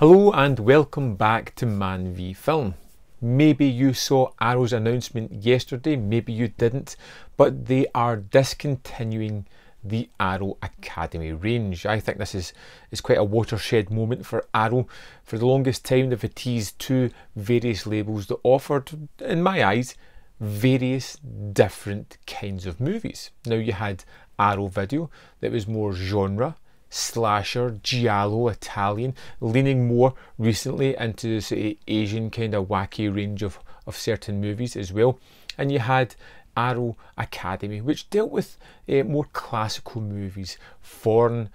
Hello and welcome back to Man v Film. Maybe you saw Arrow's announcement yesterday, maybe you didn't, but they are discontinuing the Arrow Academy range. I think this is quite a watershed moment for Arrow. For the longest time they've teased two various labels that offered, in my eyes, various different kinds of movies. Now you had Arrow Video that was more genre, slasher, giallo, Italian, leaning more recently into the Asian kind of wacky range of certain movies as well. And you had Arrow Academy, which dealt with more classical movies, foreign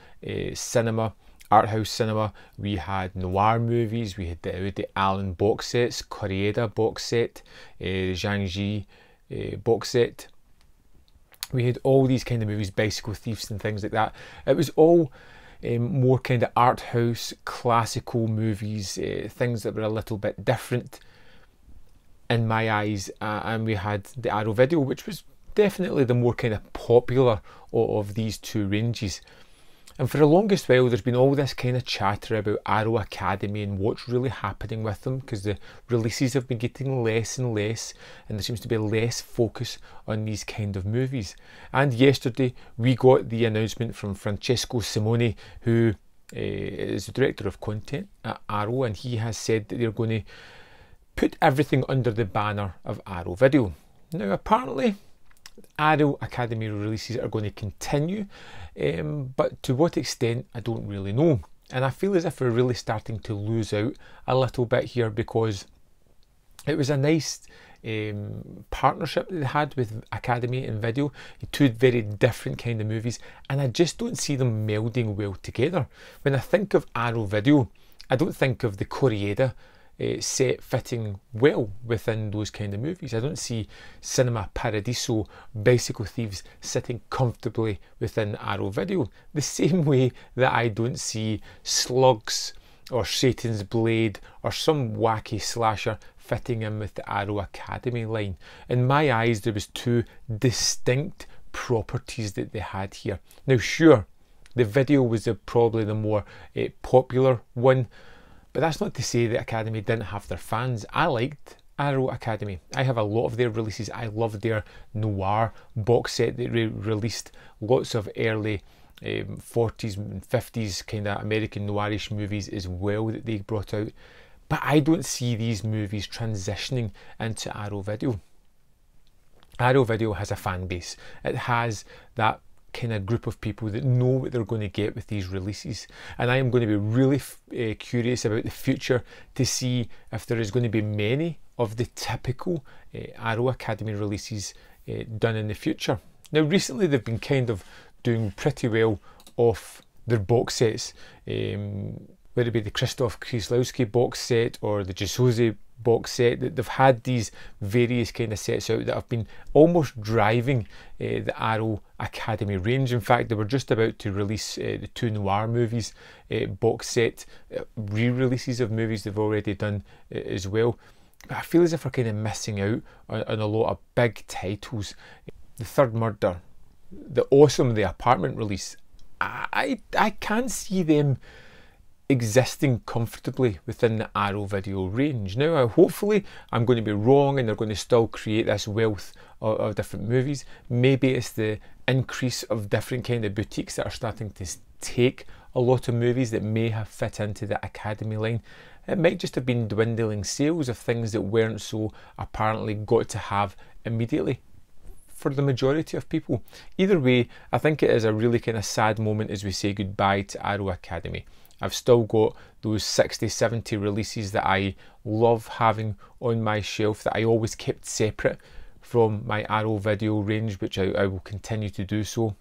cinema, art house cinema. We had noir movies, we had the Allen box sets, Koreeda box set, Zhang Ji box set. We had all these kind of movies, Bicycle Thieves and things like that. It was all more kind of art house, classical movies, things that were a little bit different in my eyes. And we had the Arrow Video, which was definitely the more kind of popular of these two ranges. And for the longest while there's been all this kind of chatter about Arrow Academy and what's really happening with them, because the releases have been getting less and less and there seems to be less focus on these kind of movies. And yesterday we got the announcement from Francesco Simone, who is the director of content at Arrow, and he has said that they're going to put everything under the banner of Arrow Video. Now apparently Arrow Academy releases are going to continue, but to what extent I don't really know. And I feel as if we're really starting to lose out a little bit here, because it was a nice partnership that they had with Academy and Video, two very different kind of movies, and I just don't see them melding well together. When I think of Arrow Video, I don't think of the Koreeda set fitting well within those kind of movies. I don't see Cinema Paradiso, Bicycle Thieves sitting comfortably within Arrow Video, the same way that I don't see Slugs or Satan's Blade or some wacky slasher fitting in with the Arrow Academy line. In my eyes there was two distinct properties that they had here. Now sure, the Video was probably the more popular one, but that's not to say the Academy didn't have their fans. I liked Arrow Academy. I have a lot of their releases. I loved their noir box set that released lots of early 40s and 50s kind of American noirish movies as well that they brought out. But I don't see these movies transitioning into Arrow Video. Arrow Video has a fan base. It has that kind of group of people that know what they're going to get with these releases, and I am going to be really curious about the future to see if there is going to be many of the typical Arrow Academy releases done in the future. Now recently they've been kind of doing pretty well off their box sets, whether it be the Krzysztof Kieslowski box set or the Jasuze box set. That they've had these various kind of sets out that have been almost driving the Arrow Academy range. In fact, they were just about to release the two noir movies box set, re-releases of movies they've already done as well. But I feel as if we're kind of missing out on a lot of big titles. The Third Murder, the awesome The Apartment release, I can't see them existing comfortably within the Arrow Video range. Now hopefully I'm going to be wrong and they're going to still create this wealth of different movies. Maybe it's the increase of different kind of boutiques that are starting to take a lot of movies that may have fit into the Academy line. It might just have been dwindling sales of things that weren't so apparently got to have immediately for the majority of people. Either way, I think it is a really kind of sad moment as we say goodbye to Arrow Academy. I've still got those 60, 70 releases that I love having on my shelf, that I always kept separate from my Arrow Video range, which I will continue to do so.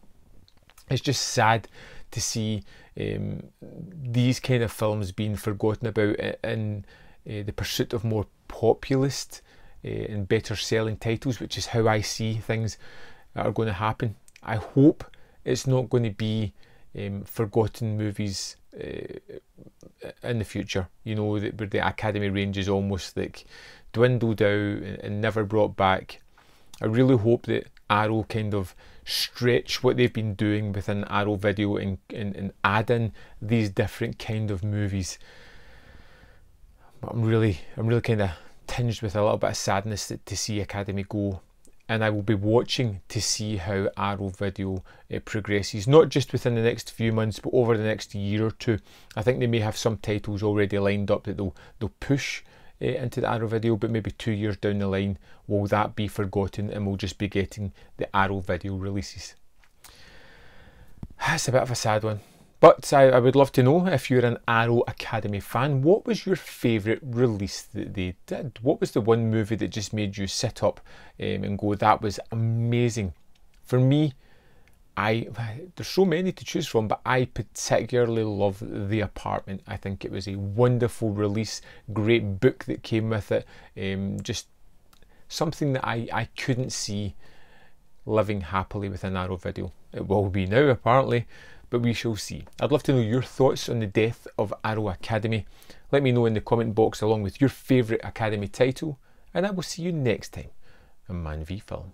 It's just sad to see these kind of films being forgotten about in the pursuit of more populist and better selling titles, which is how I see things are going to happen. I hope it's not going to be forgotten movies in the future, you know, where the Academy range is almost like dwindled out and never brought back. I really hope that Arrow kind of stretch what they've been doing within Arrow Video and add in these different kind of movies. I'm really kind of tinged with a little bit of sadness to see Academy go, and I will be watching to see how Arrow Video progresses, not just within the next few months but over the next year or two. I think they may have some titles already lined up that they'll push into the Arrow Video, but maybe 2 years down the line will that be forgotten and we'll just be getting the Arrow Video releases. That's a bit of a sad one. But I would love to know, if you're an Arrow Academy fan, what was your favourite release that they did? What was the one movie that just made you sit up and go, that was amazing? For me, there's so many to choose from, but I particularly love The Apartment. I think it was a wonderful release, great book that came with it, just something that I couldn't see living happily with an Arrow Video. It will be now, apparently, but we shall see. I'd love to know your thoughts on the death of Arrow Academy. Let me know in the comment box along with your favourite Academy title, and I will see you next time on Man v Film.